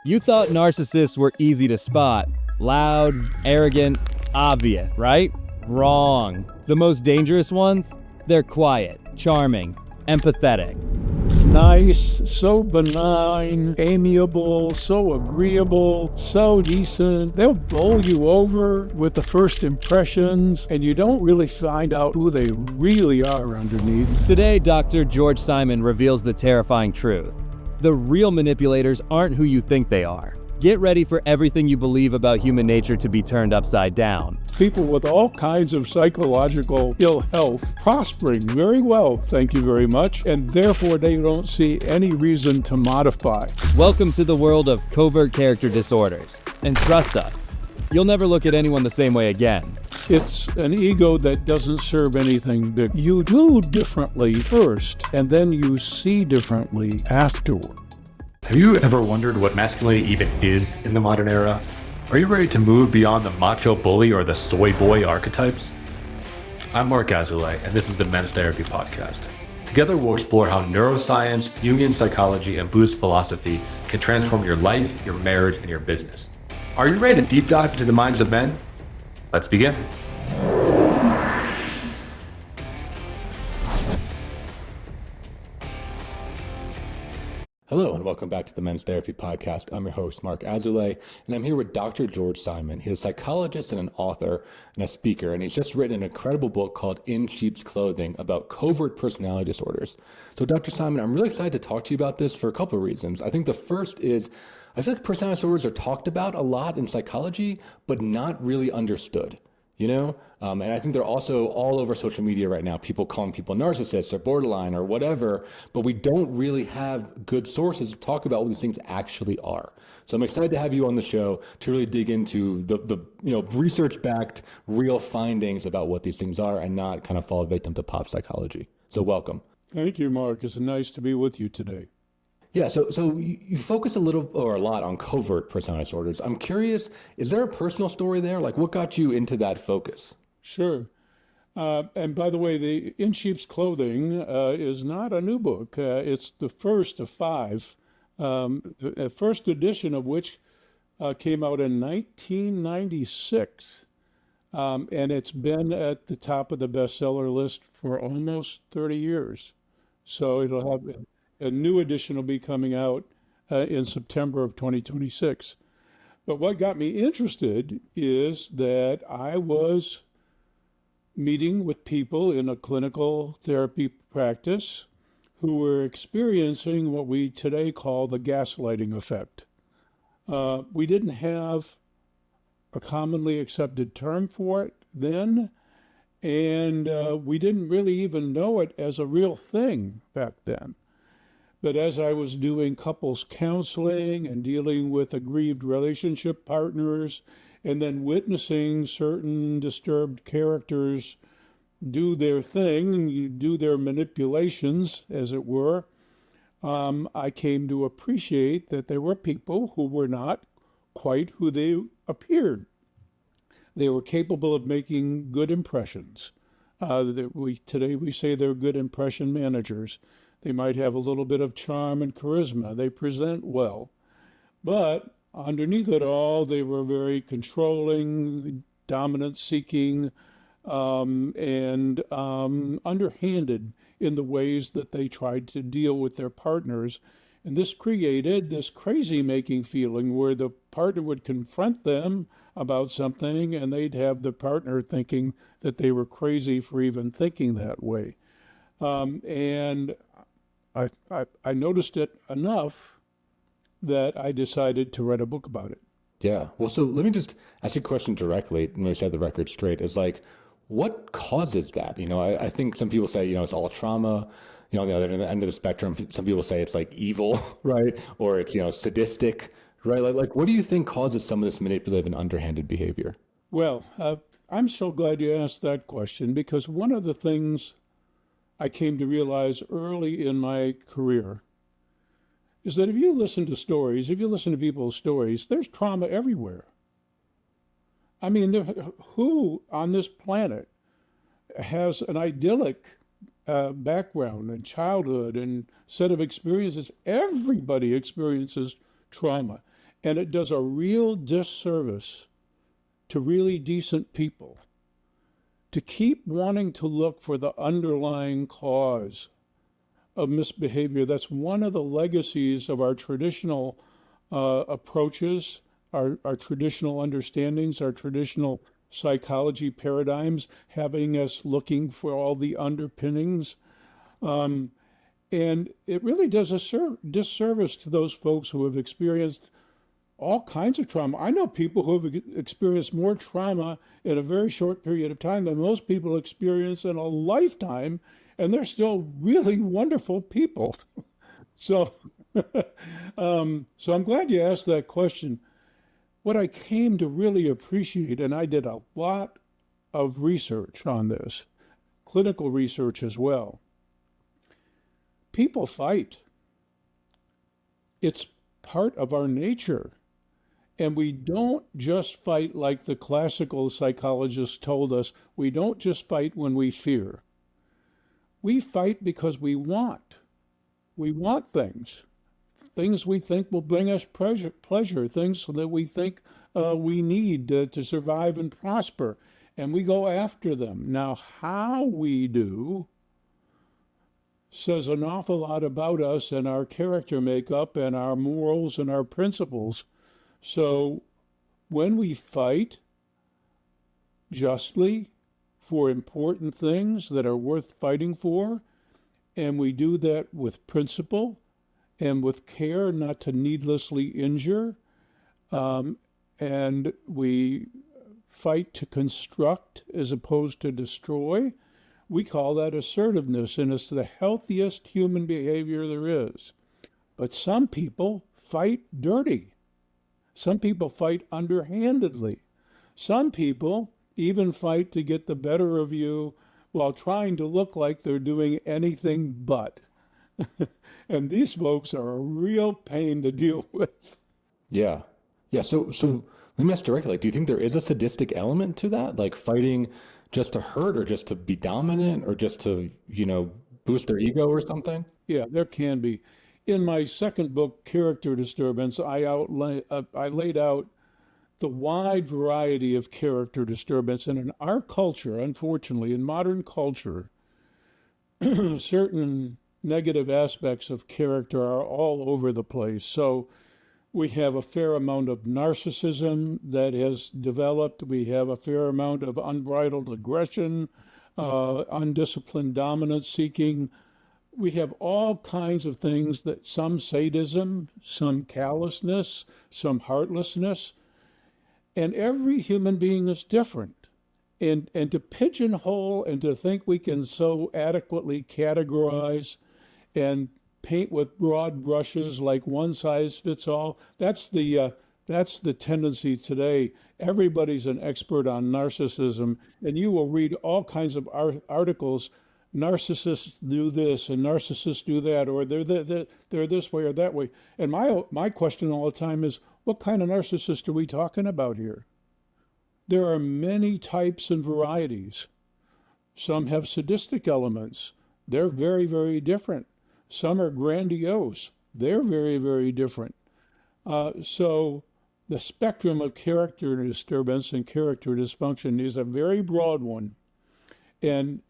You thought narcissists were easy to spot. Loud, arrogant, obvious, right? Wrong. The most dangerous ones? They're quiet, charming, empathetic. Nice, so benign, amiable, so agreeable, so decent. They'll bowl you over with the first impressions, and you don't really find out who they really are underneath. Today, Dr. George Simon reveals the terrifying truth. The real manipulators aren't who you think they are. Get ready for everything you believe about human nature to be turned upside down. People with all kinds of psychological ill health prospering very well, thank you very much, and therefore they don't see any reason to modify. Welcome to the world of covert character disorders. And trust us, you'll never look at anyone the same way again. It's an ego that doesn't serve anything big. You do differently first, and then you see differently afterward. Have you ever wondered what masculinity even is in the modern era? Are you ready to move beyond the macho bully or the soy boy archetypes? I'm Marc Azoulay, and this is the Men's Therapy podcast. Together we'll explore how neuroscience, Jungian psychology, and Buddhist philosophy can transform your life, your marriage, and your business. Are you ready to deep dive into the minds of men? Let's begin. Hello and welcome back to the Men's Therapy Podcast. I'm your host, Marc Azoulay, and I'm here with Dr. George Simon. He's a psychologist and an author and a speaker, and he's just written an incredible book called In Sheep's Clothing about covert personality disorders. So Dr. Simon, I'm really excited to talk to you about this for a couple of reasons. I think the first is, I feel like personality disorders are talked about a lot in psychology, but not really understood. And I think they're also all over social media right now, people calling people narcissists or borderline or whatever, but we don't really have good sources to talk about what these things actually are. So I'm excited to have you on the show to really dig into the research-backed real findings about what these things are and not kind of fall victim to pop psychology. So welcome. Thank you, Mark. It's nice to be with you today. Yeah, so you focus a little or a lot on covert personality disorders. I'm curious, is there a personal story there? Like, what got you into that focus? Sure. And by the way, the In Sheep's Clothing is not a new book. It's the first of five, the first edition of which came out in 1996. And it's been at the top of the bestseller list for almost 30 years. So it'll have a new edition will be coming out in September of 2026. But what got me interested is that I was meeting with people in a clinical therapy practice who were experiencing what we today call the gaslighting effect. We didn't have a commonly accepted term for it then, and we didn't really even know it as a real thing back then. But as I was doing couples counseling and dealing with aggrieved relationship partners, and then witnessing certain disturbed characters do their thing, do their manipulations, as it were, I came to appreciate that there were people who were not quite who they appeared. They were capable of making good impressions. Today we say they're good impression managers. They might have a little bit of charm and charisma. They present well. But underneath it all, they were very controlling, dominance-seeking, and underhanded in the ways that they tried to deal with their partners. And this created this crazy-making feeling where the partner would confront them about something, and they'd have the partner thinking that they were crazy for even thinking that way. And I noticed it enough that I decided to write a book about it. Yeah. Well, so let me just ask you a question directly and we set the record straight. Is like, what causes that? I think some people say, it's all trauma. On the other end of the spectrum, some people say it's like evil, right? Or it's, sadistic, right? Like, what do you think causes some of this manipulative and underhanded behavior? Well, I'm so glad you asked that question, because one of the things I came to realize early in my career is that if you listen to people's stories, there's trauma everywhere. I mean, who on this planet has an idyllic background and childhood and set of experiences? Everybody experiences trauma. And it does a real disservice to really decent people to keep wanting to look for the underlying cause of misbehavior. That's one of the legacies of our traditional approaches, our traditional understandings, our traditional psychology paradigms, having us looking for all the underpinnings. And it really does a disservice to those folks who have experienced all kinds of trauma. I know people who have experienced more trauma in a very short period of time than most people experience in a lifetime, and they're still really wonderful people. So, so I'm glad you asked that question. What I came to really appreciate, and I did a lot of research on this, clinical research as well. People fight. It's part of our nature. And we don't just fight like the classical psychologists told us. We don't just fight when we fear. We fight because we want. We want things we think will bring us pleasure, things that we think we need to survive and prosper. And we go after them. Now, how we do says an awful lot about us and our character makeup and our morals and our principles. So when we fight justly for important things that are worth fighting for, and we do that with principle and with care not to needlessly injure, and we fight to construct as opposed to destroy, we call that assertiveness, and it's the healthiest human behavior there is. But some people fight dirty. Some people fight underhandedly. Some people even fight to get the better of you while trying to look like they're doing anything but. And these folks are a real pain to deal with. Yeah. Yeah. So let me ask directly, like, do you think there is a sadistic element to that? Like fighting just to hurt or just to be dominant or just to, boost their ego or something? Yeah, there can be. In my second book, Character Disturbance, I laid out the wide variety of character disturbance. And in our culture, unfortunately, in modern culture, certain negative aspects of character are all over the place. So we have a fair amount of narcissism that has developed. We have a fair amount of unbridled aggression, undisciplined dominance seeking. We have all kinds of things, that some sadism, some callousness, some heartlessness, and every human being is different. And to pigeonhole and to think we can so adequately categorize and paint with broad brushes like one size fits all, that's the tendency today. Everybody's an expert on narcissism, and you will read all kinds of articles. Narcissists do this and narcissists do that, or they're this way or that way. And my question all the time is, what kind of narcissist are we talking about here? There are many types and varieties. Some have sadistic elements. They're very, very different. Some are grandiose. They're very, very different. So the spectrum of character disturbance and character dysfunction is a very broad one. And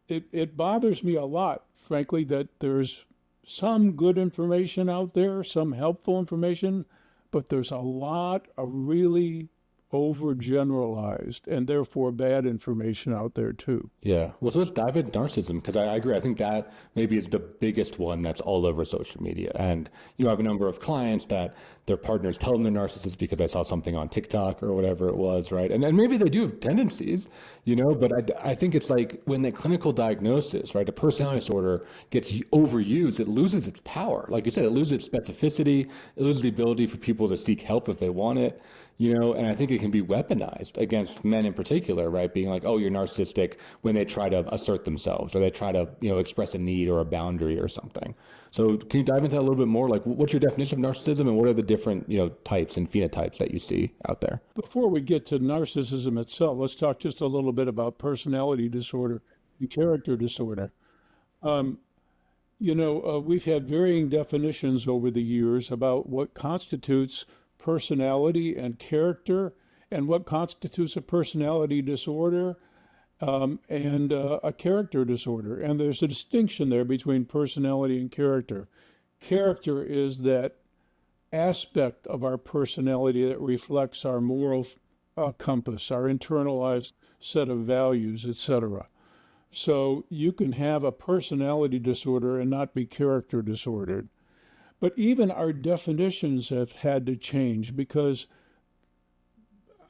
it bothers me a lot, frankly, that there's some good information out there, some helpful information, but there's a lot of really overgeneralized and therefore bad information out there too. Yeah. Well, so let's dive into narcissism, because I agree. I think that maybe is the biggest one that's all over social media. And I have a number of clients that their partners tell them they're narcissists because I saw something on TikTok or whatever it was, right? And maybe they do have tendencies, but I think it's like when the clinical diagnosis, right, a personality disorder gets overused, it loses its power. Like you said, it loses its specificity, it loses the ability for people to seek help if they want it. And I think it can be weaponized against men in particular, right? Being like, oh, you're narcissistic, when they try to assert themselves or they try to, express a need or a boundary or something. So can you dive into that a little bit more? Like, what's your definition of narcissism and what are the different, types and phenotypes that you see out there? Before we get to narcissism itself, let's talk just a little bit about personality disorder and character disorder. We've had varying definitions over the years about what constitutes personality and character, and what constitutes a personality disorder and a character disorder. And there's a distinction there between personality and character. Character is that aspect of our personality that reflects our moral compass, our internalized set of values, etc. So you can have a personality disorder and not be character disordered. But even our definitions have had to change, because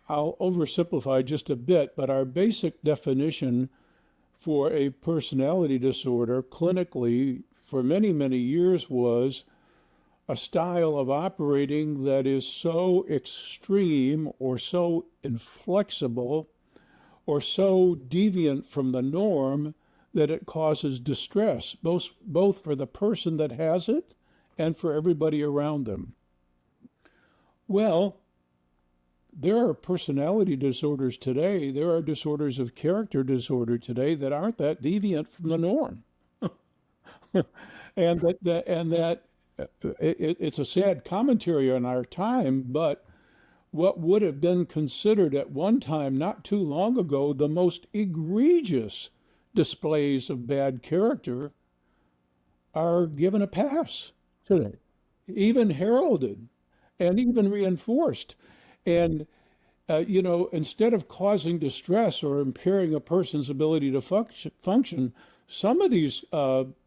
I'll oversimplify just a bit, but our basic definition for a personality disorder clinically for many, many years was a style of operating that is so extreme or so inflexible or so deviant from the norm that it causes distress, both for the person that has it and for everybody around them. Well, there are personality disorders today, there are disorders of character disorder today that aren't that deviant from the norm. and that it's a sad commentary on our time, but what would have been considered at one time, not too long ago, the most egregious displays of bad character are given a pass today, even heralded and even reinforced. And, instead of causing distress or impairing a person's ability to function, some of these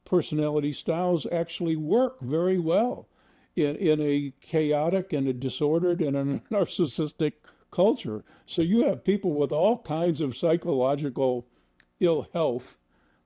personality styles actually work very well in a chaotic and a disordered and a narcissistic culture. So you have people with all kinds of psychological ill health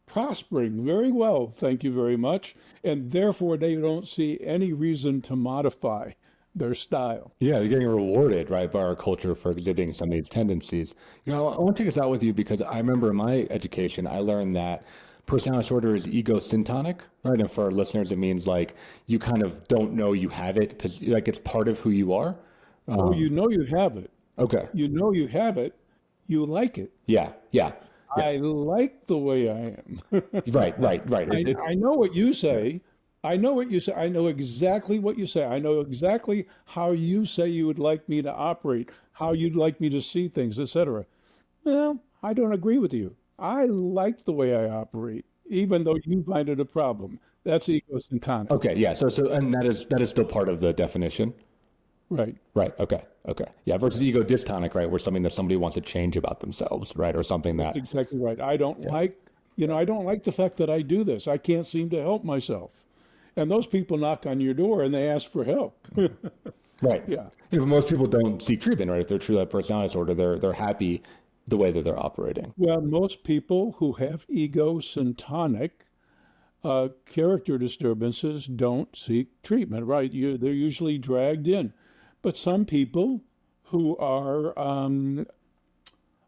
prospering very well, thank you very much, and therefore they don't see any reason to modify their style. Yeah, they're getting rewarded, right, by our culture for exhibiting some of these tendencies. I want to take this out with you because I remember in my education, I learned that personality disorder is ego syntonic, right? And for our listeners, it means like you kind of don't know you have it because like it's part of who you are. You know you have it. Okay. You know you have it. You like it. Yeah. I like the way I am. Right. I know what you say. I know what you say. I know exactly what you say. I know exactly how you say you would like me to operate, how you'd like me to see things, etc. Well, I don't agree with you. I like the way I operate, even though you find it a problem. That's ego syntonic. Okay. Yeah. So and that is still part of the definition. Right. Okay. Yeah. Versus ego dystonic, right? Where something that somebody wants to change about themselves, right? Or something that. That's exactly right. I don't like the fact that I do this. I can't seem to help myself. And those people knock on your door and they ask for help. Right. Yeah. If most people don't seek treatment, right? If they're truly a personality disorder, they're happy the way that they're operating. Well, most people who have ego syntonic character disturbances don't seek treatment, right? They're usually dragged in. But some people who are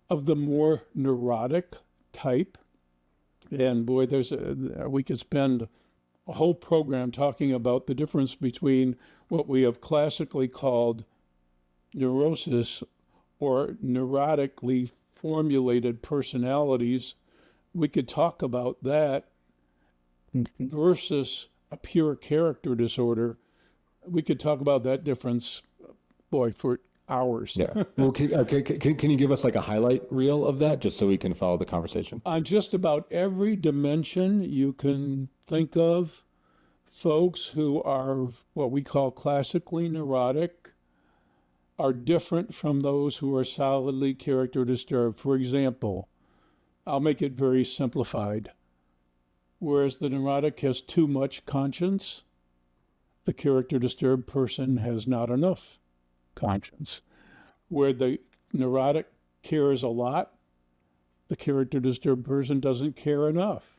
of the more neurotic type, and boy, we could spend a whole program talking about the difference between what we have classically called neurosis or neurotically formulated personalities. We could talk about that versus a pure character disorder. We could talk about that difference, boy, for hours. Yeah. Well, can you give us like a highlight reel of that just so we can follow the conversation? On just about every dimension you can think of, folks who are what we call classically neurotic are different from those who are solidly character disturbed. For example, I'll make it very simplified. Whereas the neurotic has too much conscience, the character disturbed person has not enough conscience. Where the neurotic cares a lot, the character disturbed person doesn't care enough,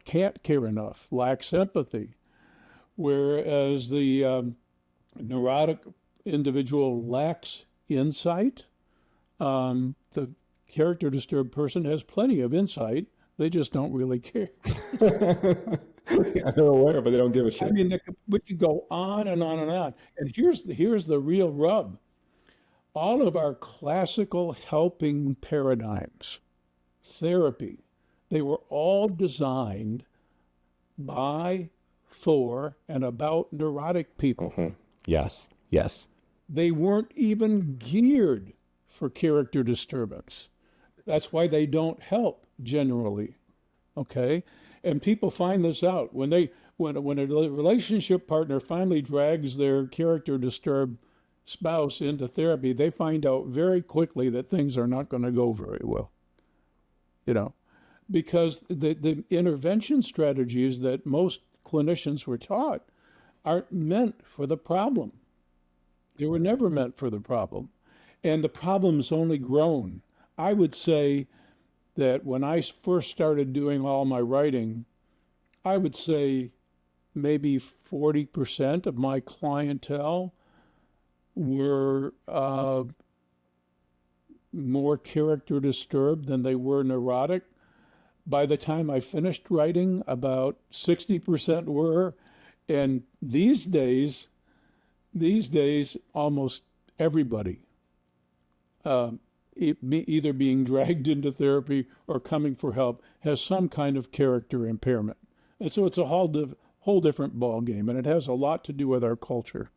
can't care enough, lacks empathy. Whereas the neurotic individual lacks insight, the character disturbed person has plenty of insight. They just don't really care. Yeah, they're aware, but they don't give a shit. I mean, we could go on and on and on. And here's the real rub. All of our classical helping paradigms, therapy, they were all designed by, for, and about neurotic people. Yes. They weren't even geared for character disturbance. That's why they don't help generally. Okay? And people find this out when when a relationship partner finally drags their character disturbed spouse into therapy, they find out very quickly that things are not going to go very well. You know, because the intervention strategies that most clinicians were taught aren't meant for the problem. They were never meant for the problem. And the problem's only grown. I would say that when I first started doing all my writing, I would say maybe 40% of my clientele were more character disturbed than they were neurotic. By the time I finished writing, about 60% were. And these days, almost everybody, either being dragged into therapy or coming for help, has some kind of character impairment. And so it's a whole different ball game, and it has a lot to do with our culture.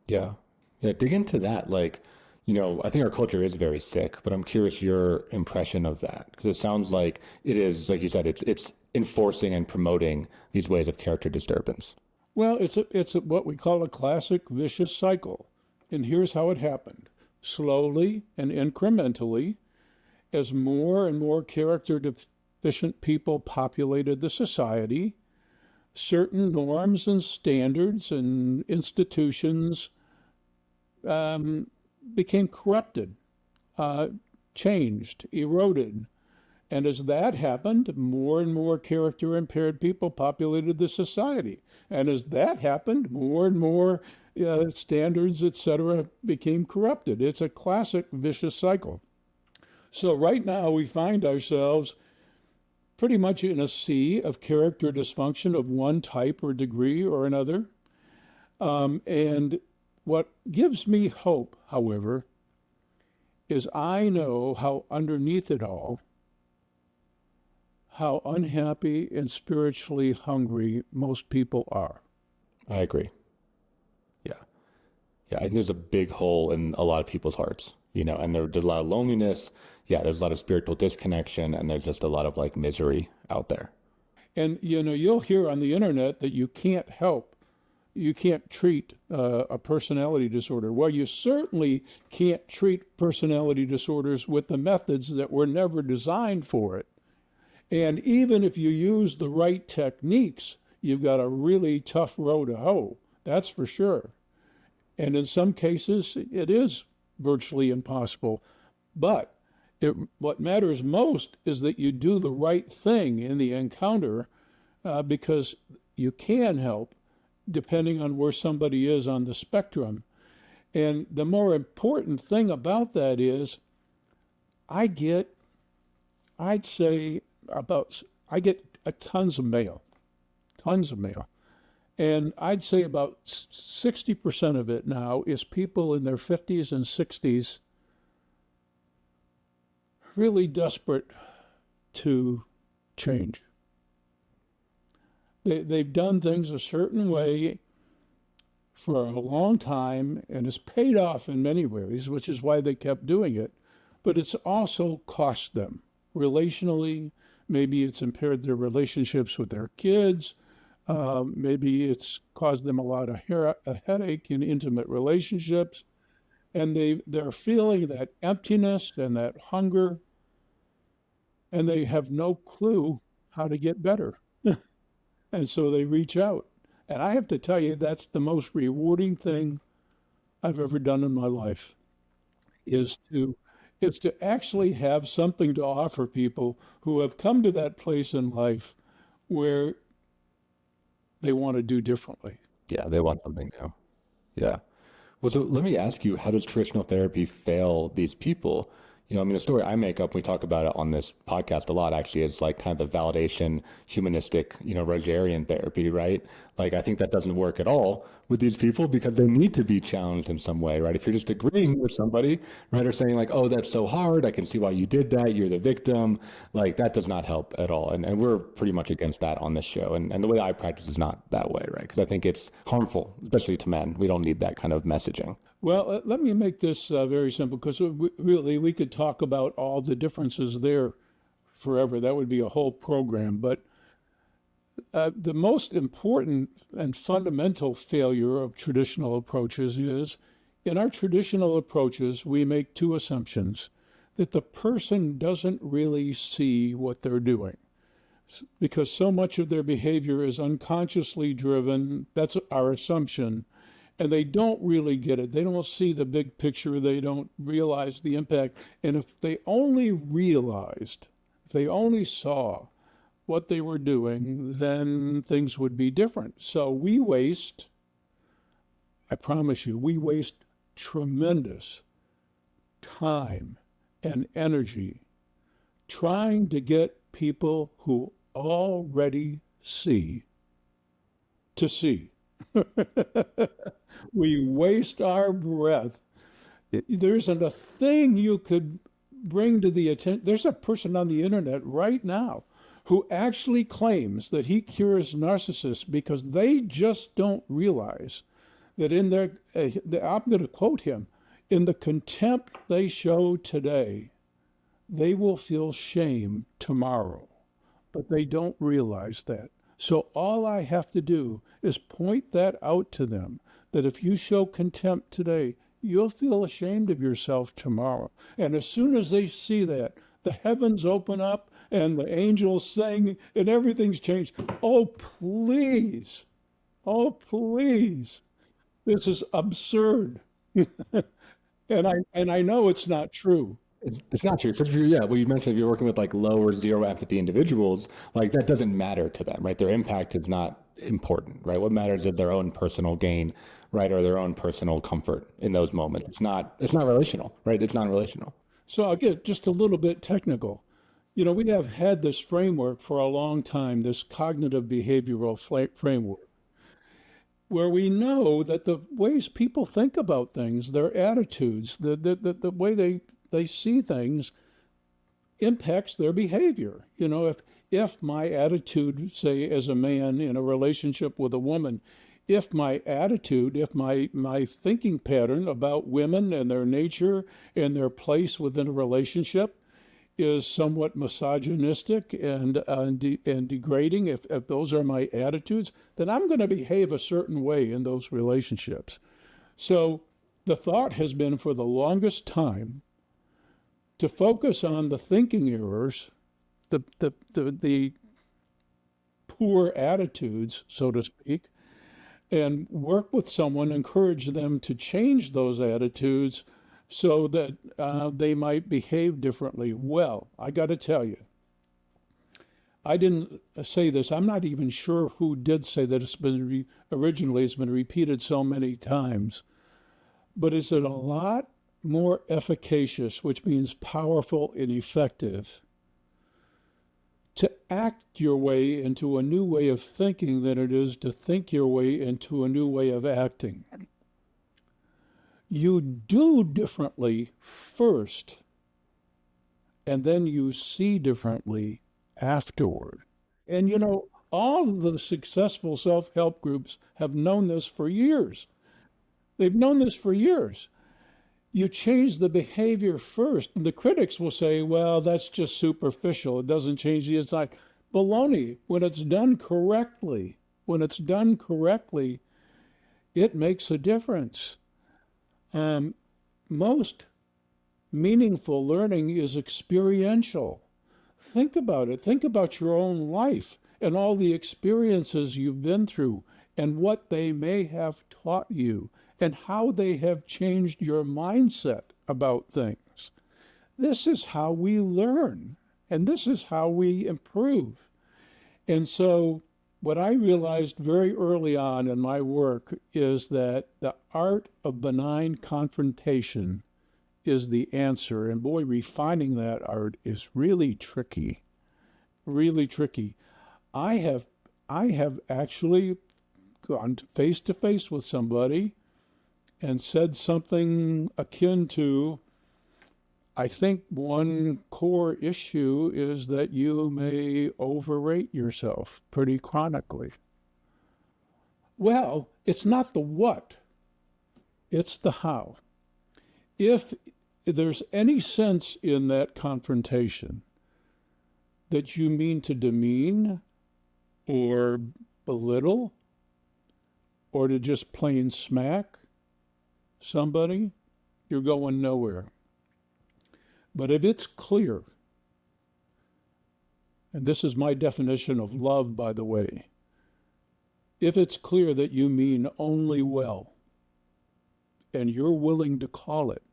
Yeah. Yeah. Dig into that. Like, you know, I think our culture is very sick, but I'm curious your impression of that, because it sounds like it is, like you said, it's enforcing and promoting these ways of character disturbance. Well, it's what we call a classic vicious cycle. And here's how it happened. Slowly and incrementally, as more and more character deficient people populated the society, certain norms and standards and institutions became corrupted, changed, eroded. And as that happened, more and more character impaired people populated the society. And as that happened, more and more standards, etc., became corrupted. It's a classic vicious cycle. So right now we find ourselves pretty much in a sea of character dysfunction of one type or degree or another. And what gives me hope, however, is I know how underneath it all, how unhappy and spiritually hungry most people are. I agree. Yeah. Yeah. I think there's a big hole in a lot of people's hearts, you know, and there's a lot of loneliness. Yeah. There's a lot of spiritual disconnection, and there's just a lot of like misery out there. And, you know, you'll hear on the internet that you can't treat a personality disorder. Well, you certainly can't treat personality disorders with the methods that were never designed for it. And even if you use the right techniques, you've got a really tough row to hoe. That's for sure. And in some cases, it is virtually impossible. But what matters most is that you do the right thing in the encounter, because you can help depending on where somebody is on the spectrum. And the more important thing about that is I get tons of mail. And I'd say about 60% of it now is people in their 50s and 60s really desperate to change. They've done things a certain way for a long time, and it's paid off in many ways, which is why they kept doing it. But it's also cost them relationally. Maybe it's impaired their relationships with their kids. Maybe it's caused them a lot of a headache in intimate relationships. And they're feeling that emptiness and that hunger, and they have no clue how to get better. And so they reach out. And I have to tell you, that's the most rewarding thing I've ever done in my life, is to actually have something to offer people who have come to that place in life where they want to do differently. Yeah, they want something new. Yeah. Well, so let me ask you, how does traditional therapy fail these people? You know, I mean, the story I make up, we talk about it on this podcast a lot, actually, is like kind of the validation, humanistic, you know, Rogerian therapy, right? Like, I think that doesn't work at all with these people because they need to be challenged in some way, right? If you're just agreeing with somebody, right, or saying like, oh, that's so hard, I can see why you did that, you're the victim, like that does not help at all. And we're pretty much against that on this show. And the way I practice is not that way, right? Because I think it's harmful, especially to men. We don't need that kind of messaging. Well, let me make this very simple because really we could talk about all the differences there forever. That would be a whole program. But the most important and fundamental failure of traditional approaches is in our traditional approaches, we make two assumptions that the person doesn't really see what they're doing because so much of their behavior is unconsciously driven. That's our assumption. And they don't really get it. They don't see the big picture. They don't realize the impact. And if they only realized, if they only saw what they were doing, then things would be different. So we waste, I promise you, we waste tremendous time and energy trying to get people who already see to see. We waste our breath. There isn't a thing you could bring to the attention. There's a person on the internet right now who actually claims that he cures narcissists because they just don't realize that in their, I'm going to quote him, in the contempt they show today, they will feel shame tomorrow, but they don't realize that. So all I have to do is point that out to them, that if you show contempt today, you'll feel ashamed of yourself tomorrow. And as soon as they see that, the heavens open up and the angels sing and everything's changed. Oh, please. Oh, please. This is absurd. And I know it's not true. It's not true. Because yeah, well, you mentioned if you're working with like low or zero empathy individuals, like that doesn't matter to them, right? Their impact is not important, right? What matters is their own personal gain, right, or their own personal comfort in those moments. It's not relational, right? It's not relational. So I'll get just a little bit technical. You know, we have had this framework for a long time, this cognitive behavioral framework, where we know that the ways people think about things, their attitudes, the way they see things impacts their behavior. You know, if my attitude, say as a man in a relationship with a woman, if my attitude, if my thinking pattern about women and their nature and their place within a relationship is somewhat misogynistic and degrading, if those are my attitudes, then I'm going to behave a certain way in those relationships. So the thought has been for the longest time to focus on the thinking errors, the poor attitudes, so to speak, and work with someone, encourage them to change those attitudes so that they might behave differently. Well, I got to tell you, I didn't say this. I'm not even sure who did say that. Originally, it's been repeated so many times. But is it a lot more efficacious, which means powerful and effective, to act your way into a new way of thinking than it is to think your way into a new way of acting? You do differently first, and then you see differently afterward. And you know, all of the successful self-help groups have known this for years. They've known this for years. You change the behavior first, and the critics will say, well, that's just superficial. It doesn't change the inside. Baloney. When it's done correctly, it makes a difference. Most meaningful learning is experiential. Think about it. Think about your own life and all the experiences you've been through and what they may have taught you and how they have changed your mindset about things. This is how we learn, and this is how we improve. And so what I realized very early on in my work is that the art of benign confrontation is the answer. And boy, refining that art is really tricky, really tricky. I have actually gone face to face with somebody and said something akin to, I think one core issue is that you may overrate yourself pretty chronically. Well, it's not the what. It's the how. If there's any sense in that confrontation that you mean to demean or belittle or to just plain smack somebody, you're going nowhere. But if it's clear, and this is my definition of love, by the way, if it's clear that you mean only well and you're willing to call it,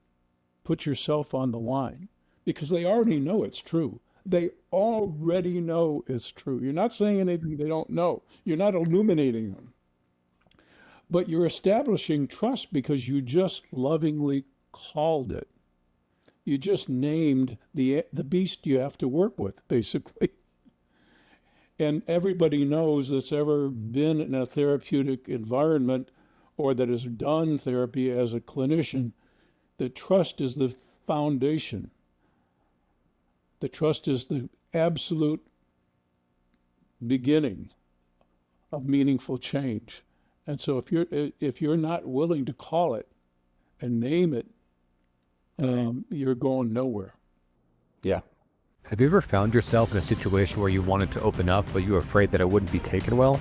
put yourself on the line, because they already know it's true. They already know it's true. You're not saying anything they don't know. You're not illuminating them. But you're establishing trust because you just lovingly called it. You just named the beast you have to work with, basically. And everybody knows that's ever been in a therapeutic environment or that has done therapy as a clinician, that trust is the foundation. The trust is the absolute beginning of meaningful change. And so if you're not willing to call it and name it, you're going nowhere. Yeah. Have you ever found yourself in a situation where you wanted to open up, but you were afraid that it wouldn't be taken well?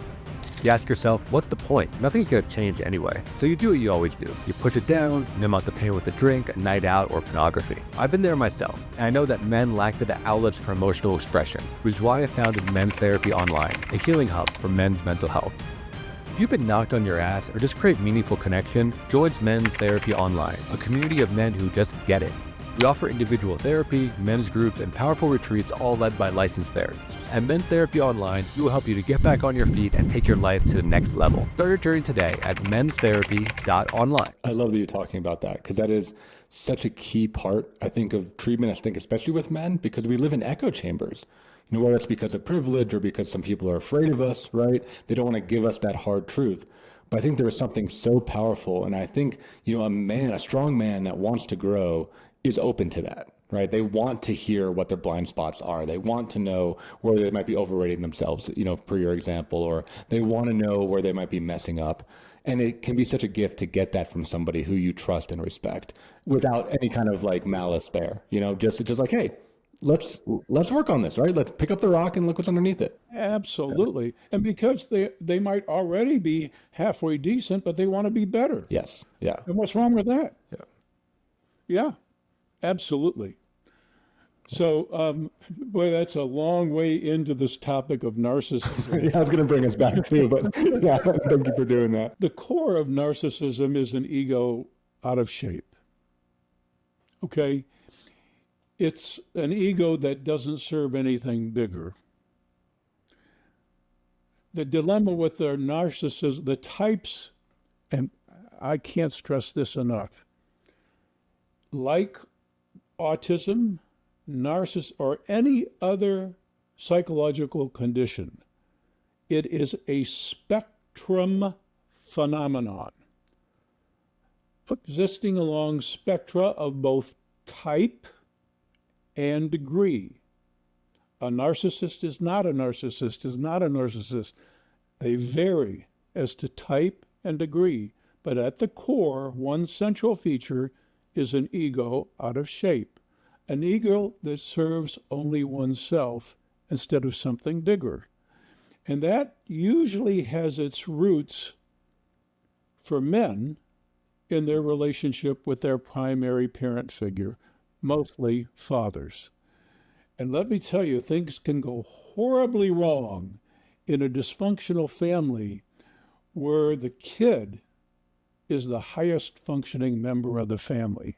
You ask yourself, what's the point? Nothing's going to change anyway. So you do what you always do. You push it down, numb out the pain with a drink, a night out, or pornography. I've been there myself, and I know that men lack the outlets for emotional expression, which is why I founded Men's Therapy Online, a healing hub for men's mental health. If you've been knocked on your ass or just crave meaningful connection, join Men's Therapy Online, a community of men who just get it. We offer individual therapy, men's groups, and powerful retreats, all led by licensed therapists. At Men's Therapy Online, we will help you to get back on your feet and take your life to the next level. Start your journey today at menstherapy.online. I love that you're talking about that, because that is such a key part, I think, of treatment. I think especially with men, because we live in echo chambers. You know, whether it's because of privilege or because some people are afraid of us, right? They don't want to give us that hard truth. But I think there is something so powerful. And I think, a strong man that wants to grow is open to that, right? They want to hear what their blind spots are. They want to know where they might be overrating themselves, per your example, or they want to know where they might be messing up. And it can be such a gift to get that from somebody who you trust and respect without any kind of like malice there, just like, hey, let's work on this, right? Let's pick up the rock and look what's underneath it. Absolutely. And because they might already be halfway decent, but they want to be better. Yes. Yeah. And what's wrong with that? Yeah. Yeah, absolutely. So, boy, that's a long way into this topic of narcissism. Yeah, I was going to bring us back too, but yeah, thank you for doing that. The core of narcissism is an ego out of shape. Okay? It's an ego that doesn't serve anything bigger. The dilemma with their narcissism, the types, and I can't stress this enough, like autism, narcissism, or any other psychological condition, it is a spectrum phenomenon, existing along spectra of both type and degree. A narcissist is not a narcissist, is not a narcissist. They vary as to type and degree, but at the core, one central feature is an ego out of shape, an ego that serves only oneself instead of something bigger. And that usually has its roots for men in their relationship with their primary parent figure, mostly fathers. And let me tell you, things can go horribly wrong in a dysfunctional family where the kid is the highest functioning member of the family.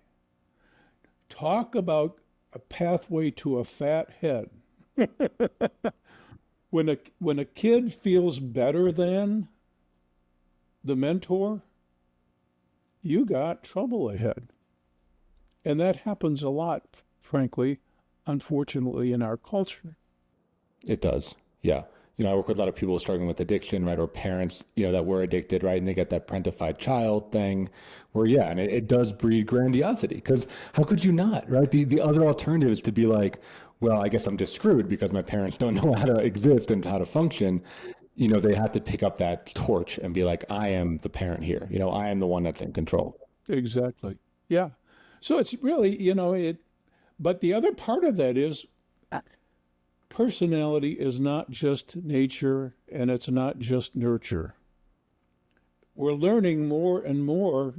Talk about a pathway to a fat head. When a kid feels better than the mentor, you got trouble ahead. And that happens a lot, frankly, unfortunately, in our culture. It does. Yeah. I work with a lot of people struggling with addiction, right? Or parents, that were addicted, right? And they get that parentified child thing where, yeah, and it does breed grandiosity, because how could you not, right? The other alternative is to be like, well, I guess I'm just screwed because my parents don't know how to exist and how to function. They have to pick up that torch and be like, I am the parent here. I am the one that's in control. Exactly. Yeah. So it's really, but the other part of that is personality is not just nature and it's not just nurture. We're learning more and more,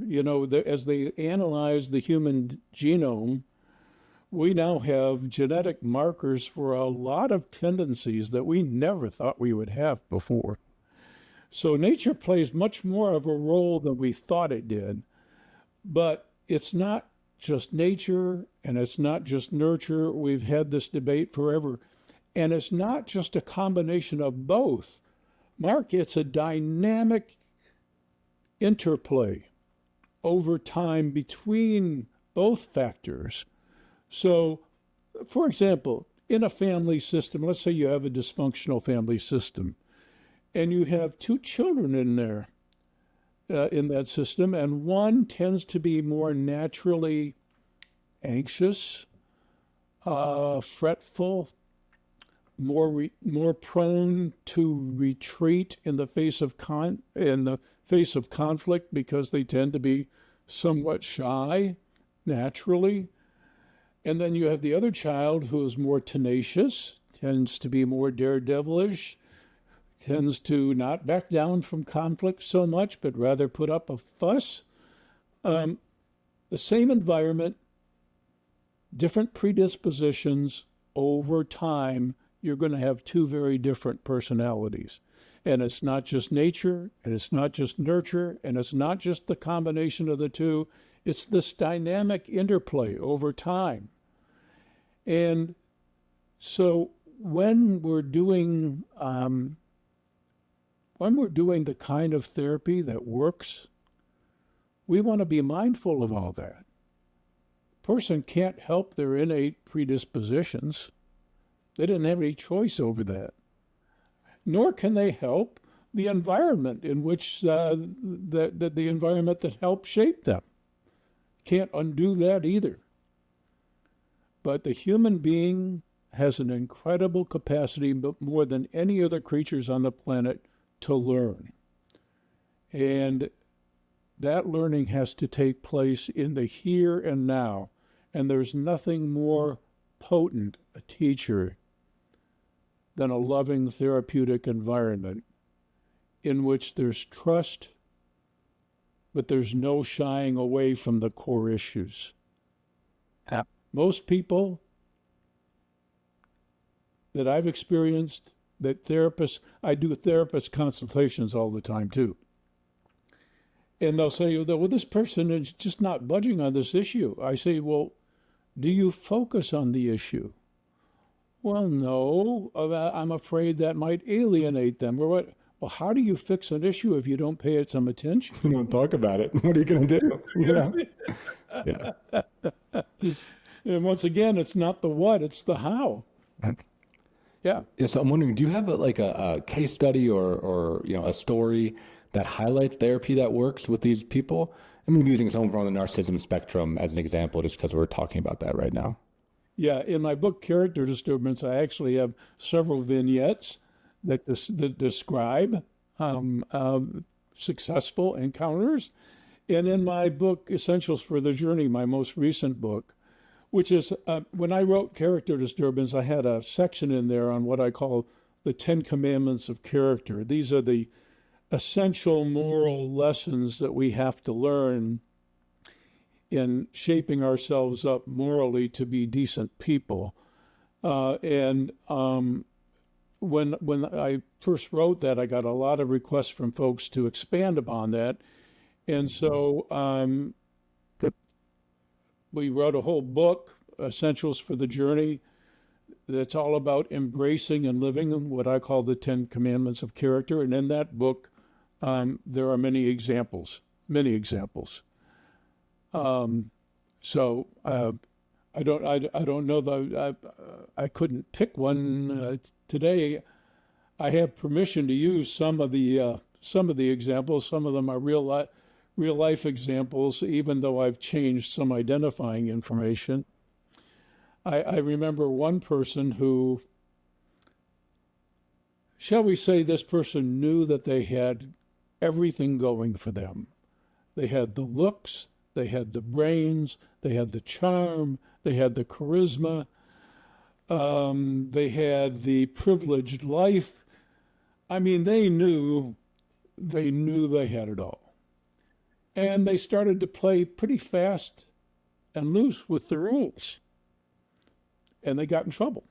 as they analyze the human genome, we now have genetic markers for a lot of tendencies that we never thought we would have before. So nature plays much more of a role than we thought it did. But it's not just nature and it's not just nurture. We've had this debate forever. And it's not just a combination of both. Marc, it's a dynamic interplay over time between both factors. So, for example, in a family system, let's say you have a dysfunctional family system, and you have two children in there, in that system, and one tends to be more naturally anxious, fretful, more prone to retreat in the face of conflict because they tend to be somewhat shy naturally. And then you have the other child who is more tenacious, tends to be more daredevilish, tends to not back down from conflict so much, but rather put up a fuss. The same environment, different predispositions, over time, you're going to have two very different personalities. And it's not just nature, and it's not just nurture, and it's not just the combination of the two. It's this dynamic interplay over time. And so when we're doing the kind of therapy that works, we want to be mindful of all that. Person can't help their innate predispositions. They didn't have any choice over that. Nor can they help the environment in which the environment that helped shape them. Can't undo that either. But the human being has an incredible capacity, but more than any other creatures on the planet, to learn. And that learning has to take place in the here and now. And there's nothing more potent a teacher than a loving therapeutic environment in which there's trust, but there's no shying away from the core issues. Most people that I've experienced, that therapists, I do therapist consultations all the time too. And they'll say, well, this person is just not budging on this issue. I say, well, do you focus on the issue? Well, no, I'm afraid that might alienate them. Well, how do you fix an issue if you don't pay it some attention? You don't talk about it. What are you going to do? Yeah. And once again, it's not the what, it's the how. Yeah. So I'm wondering, do you have a case study or a story that highlights therapy that works with these people? I'm using someone from the narcissism spectrum as an example, just because we're talking about that right now. Yeah, in my book, Character Disturbance, I actually have several vignettes that describe successful encounters. And in my book, Essentials for the Journey, my most recent book, which is, when I wrote Character Disturbance, I had a section in there on what I call the 10 Commandments of Character. These are the essential moral lessons that we have to learn in shaping ourselves up morally to be decent people. When I first wrote that, I got a lot of requests from folks to expand upon that. And so we wrote a whole book, Essentials for the Journey, that's all about embracing and living what I call the 10 Commandments of Character. And in that book, there are many examples. So I don't know that I couldn't pick one today. I have permission to use some of the examples. Some of them are real life examples, even though I've changed some identifying information. I remember one person who, shall we say, this person knew that they had everything going for them. They had the looks, they had the brains, they had the charm, they had the charisma, they had the privileged life. I mean, they knew they had it all. And they started to play pretty fast and loose with the rules. And they got in trouble.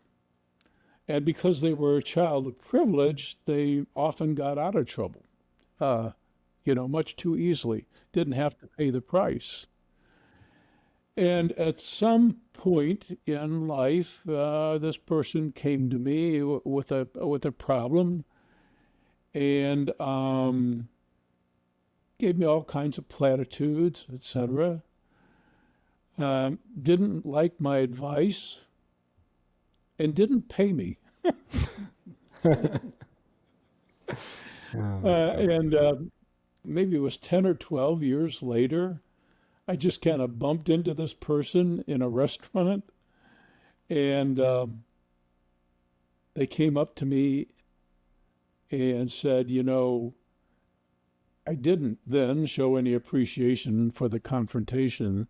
And because they were a child of privilege, they often got out of trouble, much too easily. Didn't have to pay the price. And at some point in life, this person came to me with a problem, and gave me all kinds of platitudes, etc. Didn't like my advice, and didn't pay me. And maybe it was 10 or 12 years later, I just kind of bumped into this person in a restaurant, and they came up to me and said, I didn't then show any appreciation for the confrontation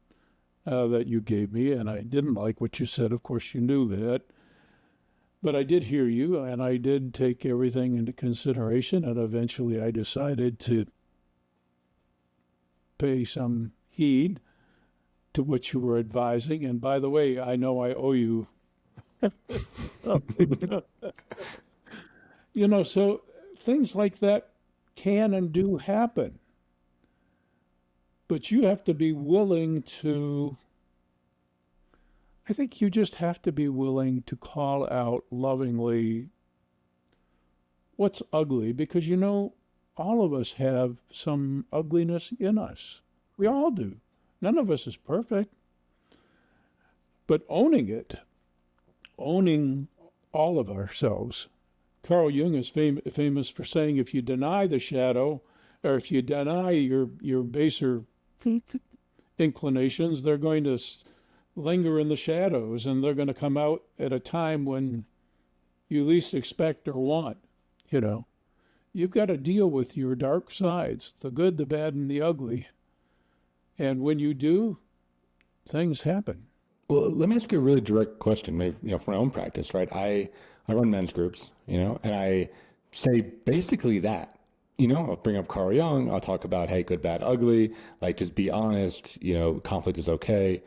that you gave me, and I didn't like what you said. Of course, you knew that. But I did hear you, and I did take everything into consideration, and eventually I decided to pay some heed to what you were advising. And by the way, I know I owe you. So things like that can and do happen. But you have to be willing to, I think you just have to be willing to call out lovingly what's ugly, because all of us have some ugliness in us. We all do. None of us is perfect. But owning all of ourselves. Carl Jung is famous for saying, if you deny the shadow, or if you deny your baser inclinations, they're going to linger in the shadows, and they're going to come out at a time when you least expect or want. You've got to deal with your dark sides, the good, the bad, and the ugly. And when you do, things happen. Well, let me ask you a really direct question, maybe, from my own practice, right? I run men's groups, and I say basically that, I'll bring up Carl Jung. I'll talk about, hey, good, bad, ugly, like just be honest, conflict is okay.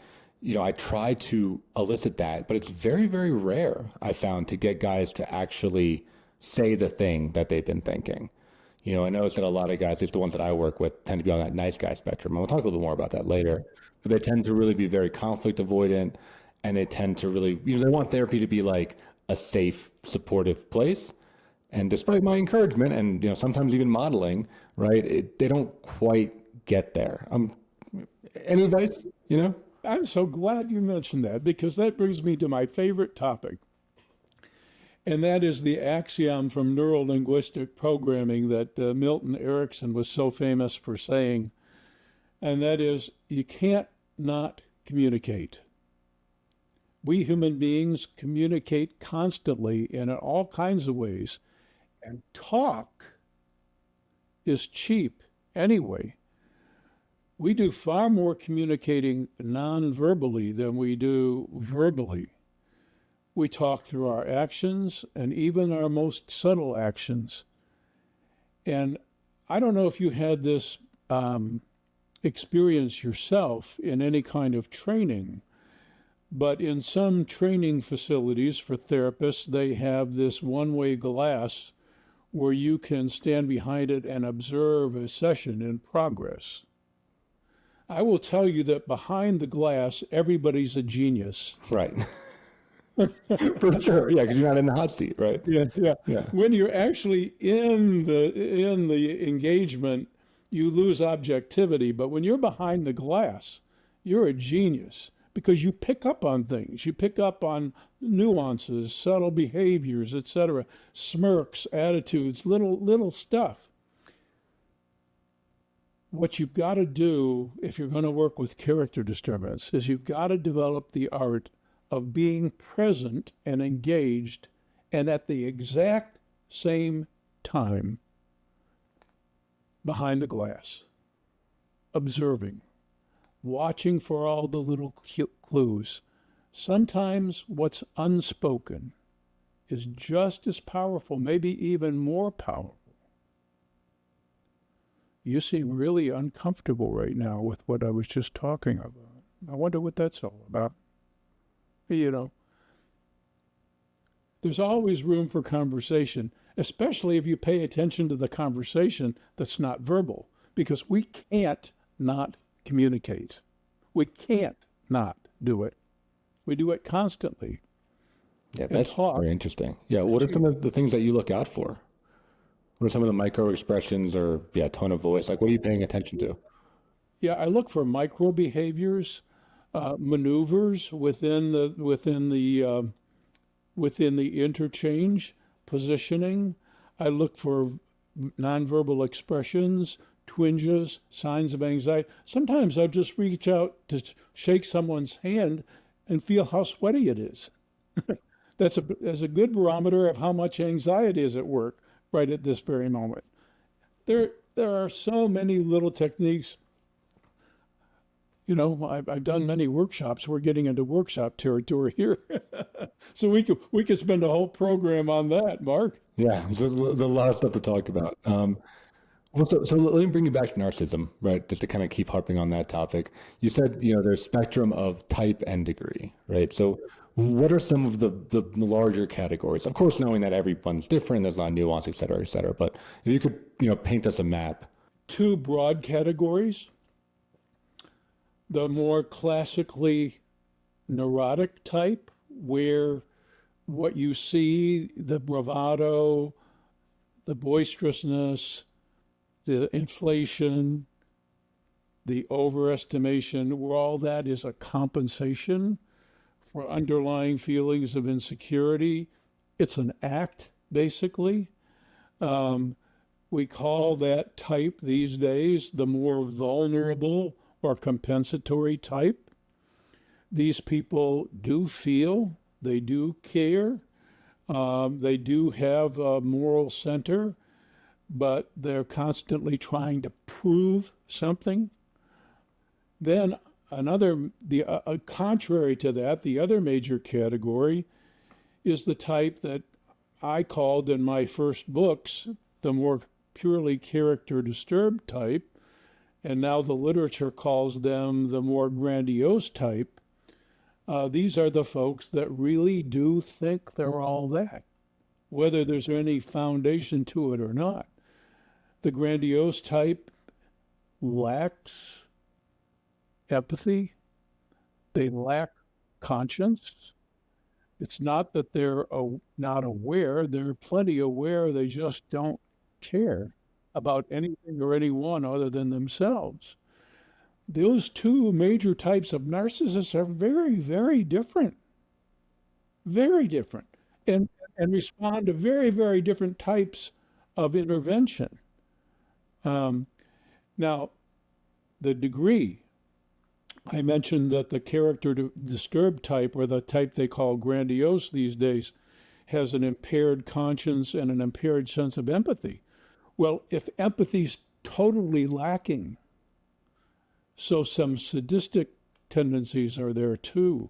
I try to elicit that, but it's very, very rare, I found, to get guys to actually say the thing that they've been thinking. I notice that a lot of guys, at least the ones that I work with, tend to be on that nice guy spectrum. And we'll talk a little bit more about that later. But they tend to really be very conflict avoidant, and they tend to really, they want therapy to be like a safe, supportive place. And despite my encouragement and, sometimes even modeling, right, they don't quite get there. Any advice, I'm so glad you mentioned that, because that brings me to my favorite topic. And that is the axiom from neuro-linguistic programming that Milton Erickson was so famous for saying. And that is, you can't not communicate. We human beings communicate constantly and in all kinds of ways. And talk is cheap anyway. We do far more communicating non-verbally than we do verbally. We talk through our actions and even our most subtle actions. And I don't know if you had this experience yourself in any kind of training, but in some training facilities for therapists, they have this one-way glass where you can stand behind it and observe a session in progress. I will tell you that behind the glass, everybody's a genius. Right. For sure. Yeah, because you're not in the hot seat, right? Yeah. When you're actually in the engagement, you lose objectivity. But when you're behind the glass, you're a genius, because you pick up on things. You pick up on nuances, subtle behaviors, etc., smirks, attitudes, little stuff. What you've got to do if you're going to work with character disturbance is you've got to develop the art of being present and engaged, and at the exact same time behind the glass, observing, watching for all the little clues. Sometimes what's unspoken is just as powerful, maybe even more powerful. You seem really uncomfortable right now with what I was just talking about. I wonder what that's all about. You know, there's always room for conversation, especially if you pay attention to the conversation that's not verbal, because we can't not communicate. We can't not do it. We do it constantly. Yeah, that's very interesting. Yeah, what are some of the things that you look out for? What are some of the micro expressions or tone of voice? Like, what are you paying attention to? Yeah, I look for micro behaviors, maneuvers within the interchange, positioning. I look for nonverbal expressions, twinges, signs of anxiety. Sometimes I'll just reach out to shake someone's hand and feel how sweaty it is. That's a good barometer of how much anxiety is at work right at this very moment. There are so many little techniques. You know, I've done many workshops. We're getting into workshop territory here. So we could spend a whole program on that, Mark. Yeah, there's a lot of stuff to talk about. Well, so let me bring you back to narcissism, right? Just to kind of keep harping on that topic. You said, there's spectrum of type and degree, right? So what are some of the larger categories? Of course, knowing that everyone's different, there's a lot of nuance, et cetera, et cetera. But if you could, paint us a map. Two broad categories. The more classically neurotic type, where what you see, the bravado, the boisterousness, the inflation, the overestimation, where all that is a compensation for underlying feelings of insecurity. It's an act, basically. We call that type these days the more vulnerable or compensatory type. These people do feel, they do care, they do have a moral center, but they're constantly trying to prove something. Then contrary to that, the other major category is the type that I called in my first books the more purely character disturbed type, and now the literature calls them the more grandiose type. These are the folks that really do think they're all that, whether there's any foundation to it or not. The grandiose type lacks empathy. They lack conscience. It's not that they're not aware. They're plenty aware. They just don't care about anything or anyone other than themselves. Those two major types of narcissists are very, very different. Very different. And respond to very, very different types of intervention. Now, the degree, I mentioned that the character disturbed type, or the type they call grandiose these days, has an impaired conscience and an impaired sense of empathy. Well, if empathy's totally lacking, so some sadistic tendencies are there too.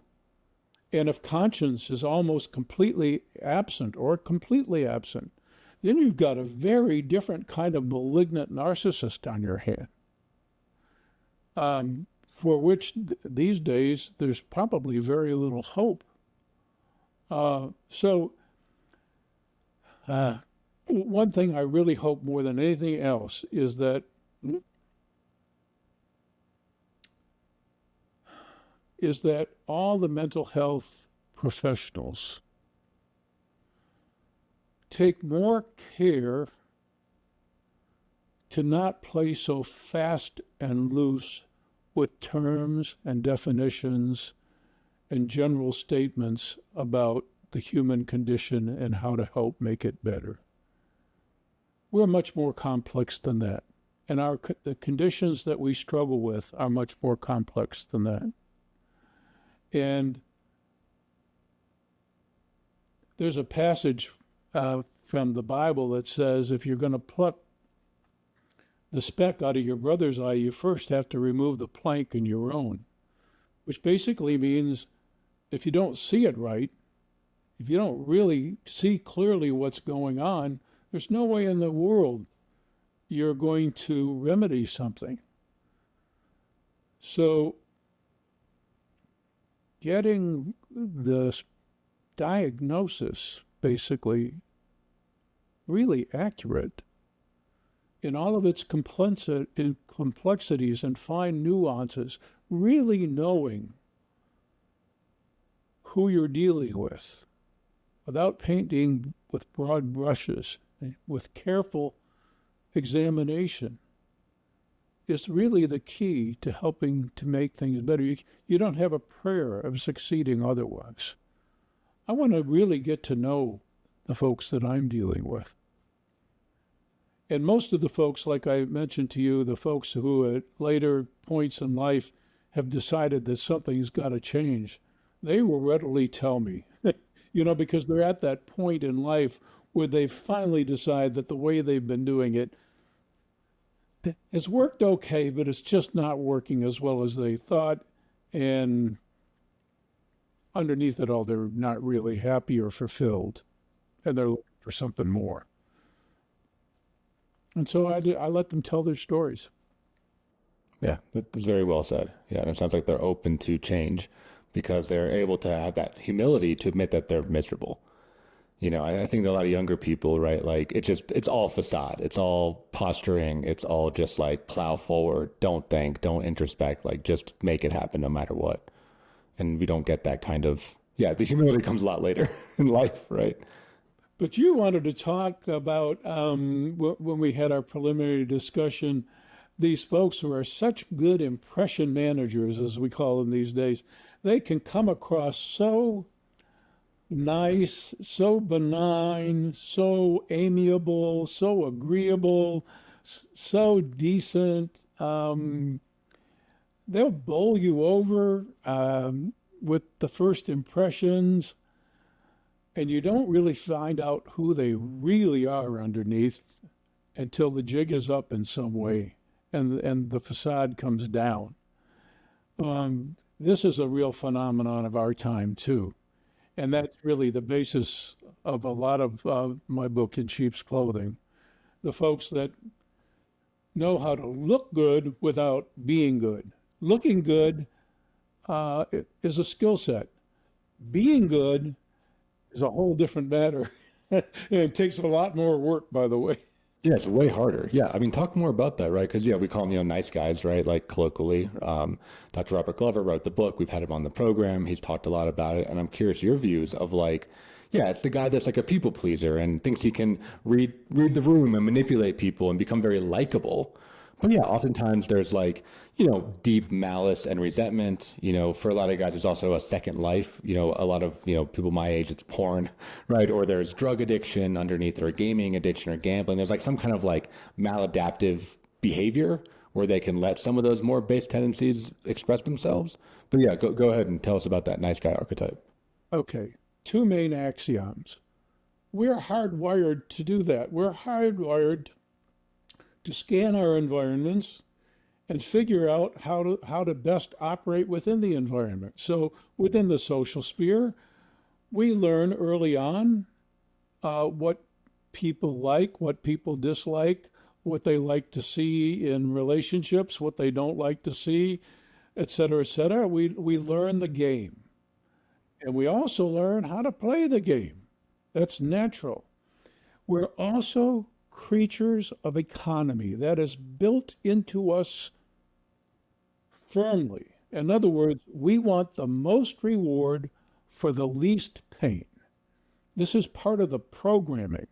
And if conscience is almost completely absent or completely absent, then you've got a very different kind of malignant narcissist on your hand, for which these days there's probably very little hope. One thing I really hope more than anything else is that all the mental health professionals take more care to not play so fast and loose with terms and definitions and general statements about the human condition and how to help make it better. We're much more complex than that. And the conditions that we struggle with are much more complex than that. And there's a passage from the Bible that says if you're going to pluck the speck out of your brother's eye, you first have to remove the plank in your own, which basically means if you don't see it right, if you don't really see clearly what's going on, there's no way in the world you're going to remedy something. So getting the diagnosis basically really accurate in all of its complexities and fine nuances, really knowing who you're dealing with without painting with broad brushes, with careful examination, is really the key to helping to make things better. You don't have a prayer of succeeding otherwise. I want to really get to know the folks that I'm dealing with. And most of the folks, like I mentioned to you, the folks who at later points in life have decided that something's got to change, they will readily tell me, because they're at that point in life where they finally decide that the way they've been doing it has worked okay, but it's just not working as well as they thought. And underneath it all, they're not really happy or fulfilled, and they're looking for something more. And so I let them tell their stories. Yeah, that's very well said. Yeah, and it sounds like they're open to change because they're able to have that humility to admit that they're miserable. I think that a lot of younger people, right, like it's all facade. It's all posturing. It's all just like plow forward, don't think, don't introspect, like just make it happen no matter what. And we don't get that kind of, the humility comes a lot later in life, right? But you wanted to talk about, when we had our preliminary discussion, these folks who are such good impression managers, as we call them these days. They can come across so nice, so benign, so amiable, so agreeable, so decent. They'll bowl you over with the first impressions, and you don't really find out who they really are underneath until the jig is up in some way and the facade comes down. This is a real phenomenon of our time, too. And that's really the basis of a lot of my book, In Sheep's Clothing. The folks that know how to look good without being good. Looking good is a skill set. Being good is a whole different matter. It takes a lot more work, by the way. Yeah, it's way harder. Yeah, I mean, talk more about that, right? Because, we call them, nice guys, right? Like colloquially. Dr. Robert Glover wrote the book. We've had him on the program. He's talked a lot about it. And I'm curious your views of like, it's the guy that's like a people pleaser and thinks he can read the room and manipulate people and become very likable. But oftentimes there's like, deep malice and resentment. For a lot of guys, there's also a second life. A lot of, people my age, it's porn, right? Or there's drug addiction underneath, or gaming addiction, or gambling. There's like some kind of like maladaptive behavior where they can let some of those more base tendencies express themselves. But go ahead and tell us about that nice guy archetype. Okay, two main axioms. We're hardwired to do that. We're hardwired to scan our environments and figure out how to best operate within the environment. So within the social sphere, we learn early on what people like, what people dislike, what they like to see in relationships, what they don't like to see, et cetera, et cetera. We learn the game. And we also learn how to play the game. That's natural. We're also creatures of economy. That is built into us firmly. In other words, we want the most reward for the least pain. This is part of the programming.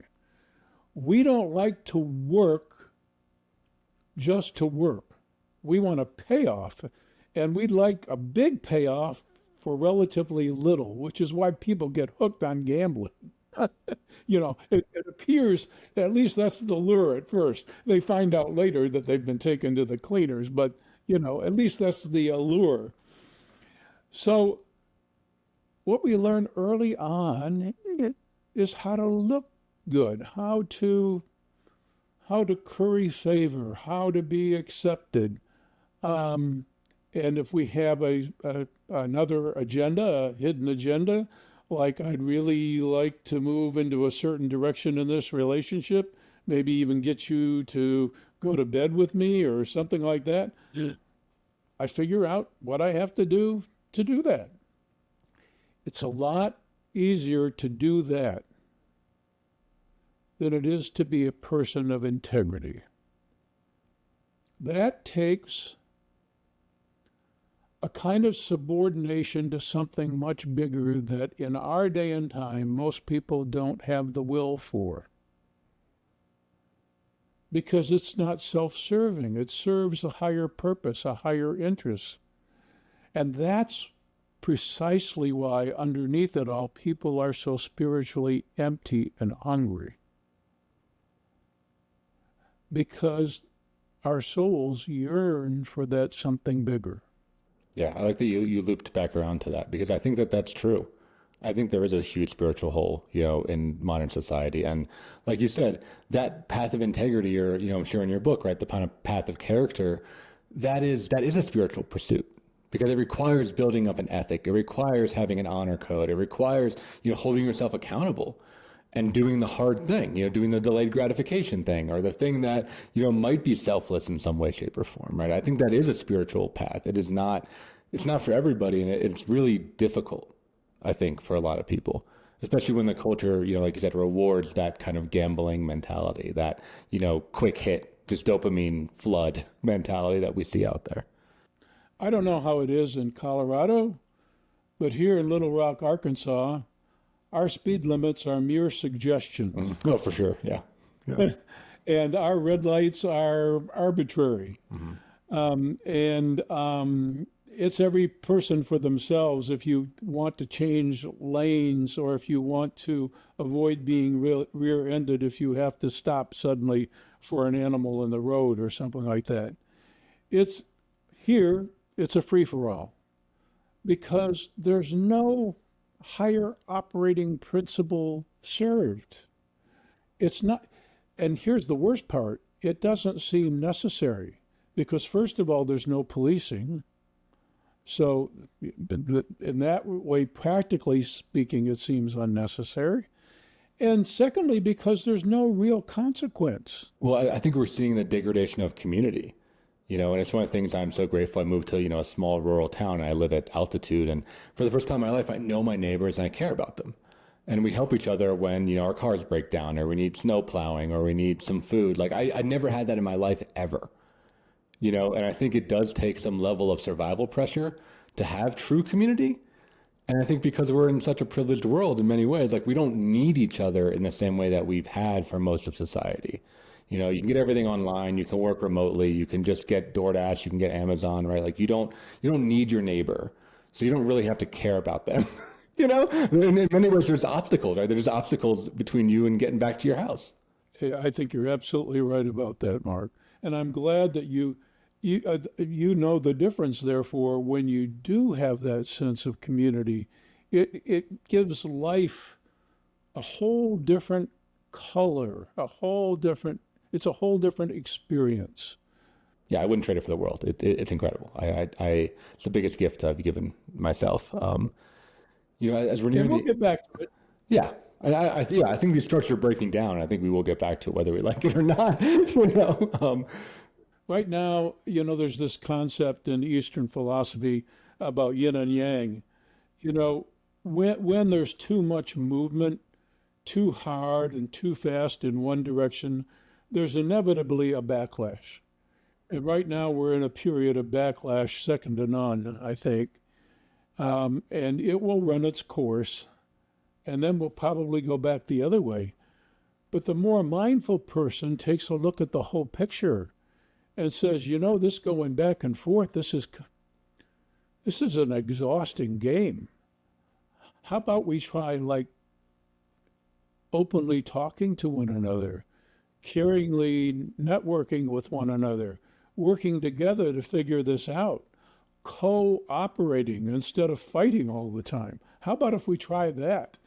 We don't like to work just to work. We want a payoff, and we'd like a big payoff for relatively little, which is why people get hooked on gambling. It appears, at least that's the lure at first. They find out later that they've been taken to the cleaners, but, at least that's the allure. So what we learn early on is how to look good, how to how to curry favor, how to be accepted. And if we have another agenda, a hidden agenda, like I'd really like to move into a certain direction in this relationship, maybe even get you to go to bed with me or something like that, I figure out what I have to do that. It's a lot easier to do that than it is to be a person of integrity. That takes a kind of subordination to something much bigger that in our day and time most people don't have the will for. Because it's not self-serving. It serves a higher purpose, a higher interest. And that's precisely why underneath it all people are so spiritually empty and hungry. Because our souls yearn for that something bigger. Yeah, I like that you looped back around to that, because I think that that's true. I think there is a huge spiritual hole, in modern society. And like you said, that path of integrity, or, I'm sure in your book, right, the kind of path of character, that is a spiritual pursuit, because it requires building up an ethic. It requires having an honor code. It requires, holding yourself accountable and doing the hard thing, doing the delayed gratification thing, or the thing that, might be selfless in some way, shape, or form, right? I think that is a spiritual path. It's not for everybody, and it's really difficult, I think, for a lot of people, especially when the culture, like you said, rewards that kind of gambling mentality, that, quick hit, just dopamine flood mentality that we see out there. I don't know how it is in Colorado, but here in Little Rock, Arkansas, our speed limits are mere suggestions. Oh, for sure. Yeah. And our red lights are arbitrary. It's every person for themselves. If you want to change lanes, or if you want to avoid being rear-ended, if you have to stop suddenly for an animal in the road or something like that. It's a free-for-all, because there's no higher operating principle served. It's not, and here's the worst part, it doesn't seem necessary, because first of all, there's no policing. So in that way, practically speaking, it seems unnecessary. And secondly, because there's no real consequence. Well, I think we're seeing the degradation of community. And it's one of the things I'm so grateful. I moved to, a small rural town, and I live at altitude. And for the first time in my life, I know my neighbors and I care about them. And we help each other when, our cars break down, or we need snow plowing, or we need some food. Like I never had that in my life ever, and I think it does take some level of survival pressure to have true community. And I think because we're in such a privileged world in many ways, like we don't need each other in the same way that we've had for most of society. You can get everything online, you can work remotely, you can just get DoorDash, you can get Amazon, right? Like you don't need your neighbor. So you don't really have to care about them. In many ways there's obstacles, right? There's obstacles between you and getting back to your house. I think you're absolutely right about that, Mark. And I'm glad that you know the difference, therefore, when you do have that sense of community. It gives life a whole different color, it's a whole different experience. Yeah, I wouldn't trade it for the world. It's incredible. It's the biggest gift I've given myself. As we're nearing, we'll get back to it. Yeah, I think these structures are breaking down. And I think we will get back to it, whether we like it or not. Right now, there's this concept in Eastern philosophy about yin and yang. When there's too much movement, too hard and too fast in one direction, there's inevitably a backlash. And right now we're in a period of backlash second to none, I think. And it will run its course, and then we'll probably go back the other way. But the more mindful person takes a look at the whole picture and says, this going back and forth, this is an exhausting game. How about we try openly talking to one another, caringly networking with one another, working together to figure this out, cooperating instead of fighting all the time. How about if we try that?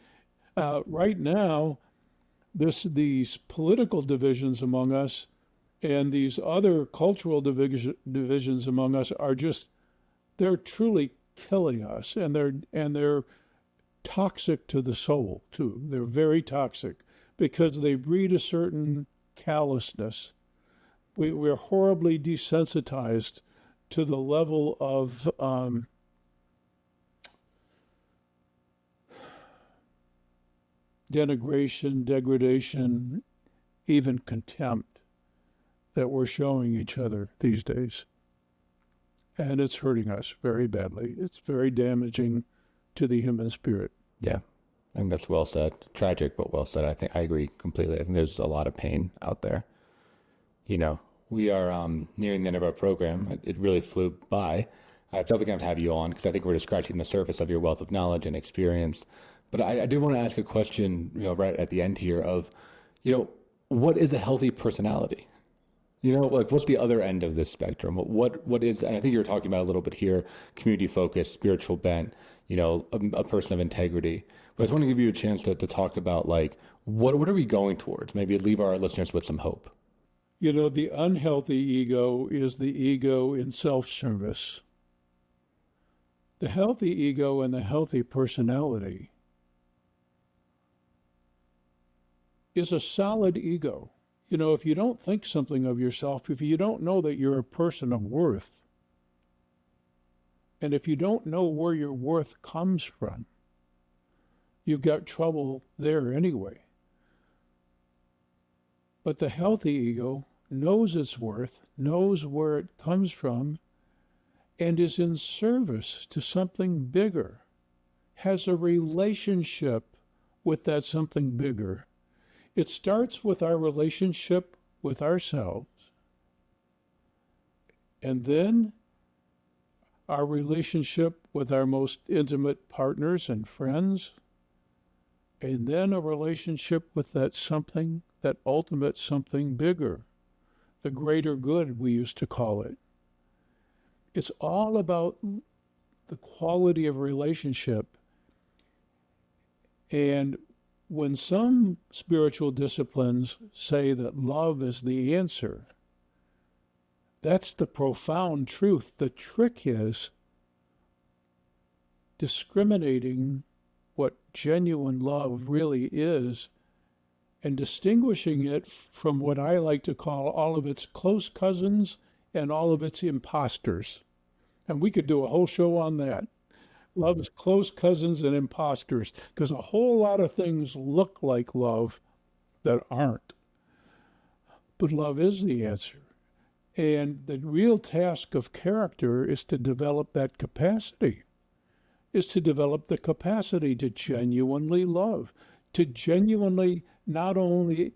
Right now, these political divisions among us And these other cultural divisions among us are just, they're truly killing us, and they're toxic to the soul too. They're very toxic because they breed a certain callousness. We're horribly desensitized to the level of denigration, degradation, even contempt that we're showing each other these days. And it's hurting us very badly. It's very damaging to the human spirit. Yeah, I think that's well said. Tragic, but well said. I think I agree completely. I think there's a lot of pain out there. You know, we are nearing the end of our program. It really flew by. I felt like I have to have you on because I think we're just scratching the surface of your wealth of knowledge and experience. But I do want to ask a question, right at the end here of, what is a healthy personality? Like what's the other end of this spectrum? What is, and I think you were talking about a little bit here, community focused, spiritual bent, a person of integrity. But I just want to give you a chance to talk about like, what are we going towards? Maybe leave our listeners with some hope. The unhealthy ego is the ego in self-service. The healthy ego and the healthy personality is a solid ego. If you don't think something of yourself, if you don't know that you're a person of worth, and if you don't know where your worth comes from, you've got trouble there anyway. But the healthy ego knows its worth, knows where it comes from, and is in service to something bigger, has a relationship with that something bigger. It starts with our relationship with ourselves, and then our relationship with our most intimate partners and friends, and then a relationship with that something, that ultimate something bigger, the greater good we used to call it. It's all about the quality of relationship. And when some spiritual disciplines say that love is the answer, that's the profound truth. The trick is discriminating what genuine love really is and distinguishing it from what I like to call all of its close cousins and all of its imposters. And we could do a whole show on that. Love's close cousins and imposters, because a whole lot of things look like love that aren't. But love is the answer. And the real task of character is to develop that capacity, is to develop the capacity to genuinely love, to genuinely not only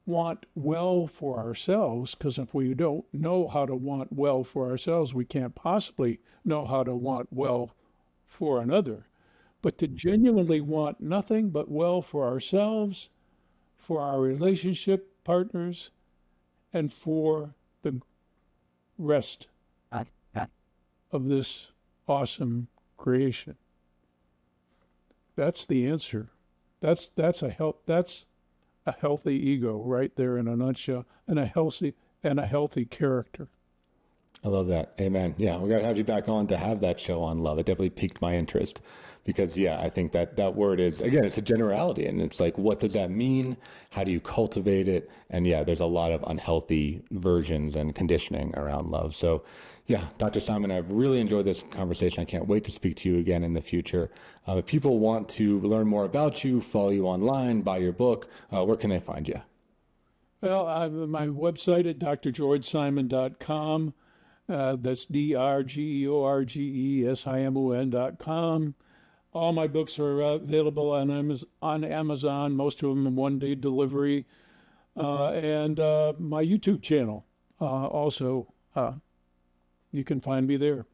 want well for ourselves, because if we don't know how to want well for ourselves, we can't possibly know how to want well for another, but to genuinely want nothing but well for ourselves, for our relationship partners, and for the rest of this awesome creation. That's the answer. That's a healthy ego right there in a nutshell, and a healthy character. I love that. Amen. Yeah, we got to have you back on to have that show on love. It definitely piqued my interest because, I think that word is, again, it's a generality, and it's like, what does that mean? How do you cultivate it? And there's a lot of unhealthy versions and conditioning around love. So Dr. Simon, I've really enjoyed this conversation. I can't wait to speak to you again in the future. If people want to learn more about you, follow you online, buy your book, where can they find you? Well, my website at drgeorgesimon.com. That's drgeorgesimon.com. All my books are available on Amazon, most of them in one-day delivery, and my YouTube channel also. You can find me there.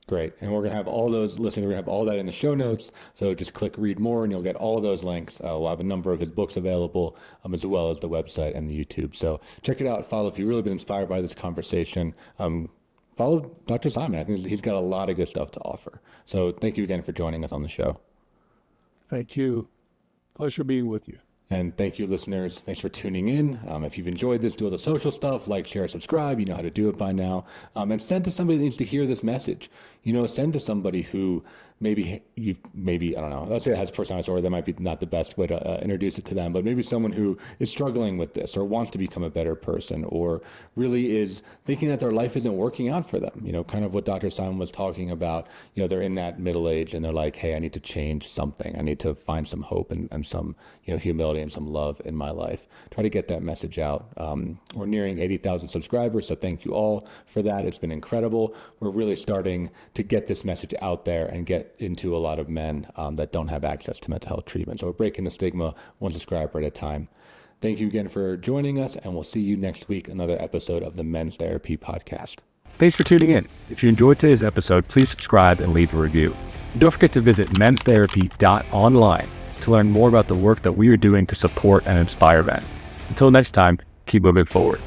Great. And we're going to have all those listening. We're going to have all that in the show notes. So just click read more and you'll get all of those links. We'll have a number of his books available, as well as the website and the YouTube. So check it out. Follow if you've really been inspired by this conversation. Follow Dr. Simon. I think he's got a lot of good stuff to offer. So thank you again for joining us on the show. Thank you. Pleasure being with you. And thank you, listeners. Thanks for tuning in. If you've enjoyed this, do all the social stuff, like, share, subscribe. You know how to do it by now. And send to somebody that needs to hear this message. Send to somebody who maybe, I don't know, let's say it has personality disorder. That might be not the best way to introduce it to them, but maybe someone who is struggling with this or wants to become a better person or really is thinking that their life isn't working out for them. Kind of what Dr. Simon was talking about. They're in that middle age and they're like, hey, I need to change something. I need to find some hope and some, humility and some love in my life. Try to get that message out. We're nearing 80,000 subscribers, so thank you all for that. It's been incredible. We're really starting to get this message out there and get into a lot of men that don't have access to mental health treatment. So we're breaking the stigma one subscriber at a time. Thank you again for joining us, and we'll see you next week, another episode of the Men's Therapy Podcast. Thanks for tuning in. If you enjoyed today's episode, please subscribe and leave a review. And don't forget to visit menstherapy.online to learn more about the work that we are doing to support and inspire men. Until next time, keep moving forward.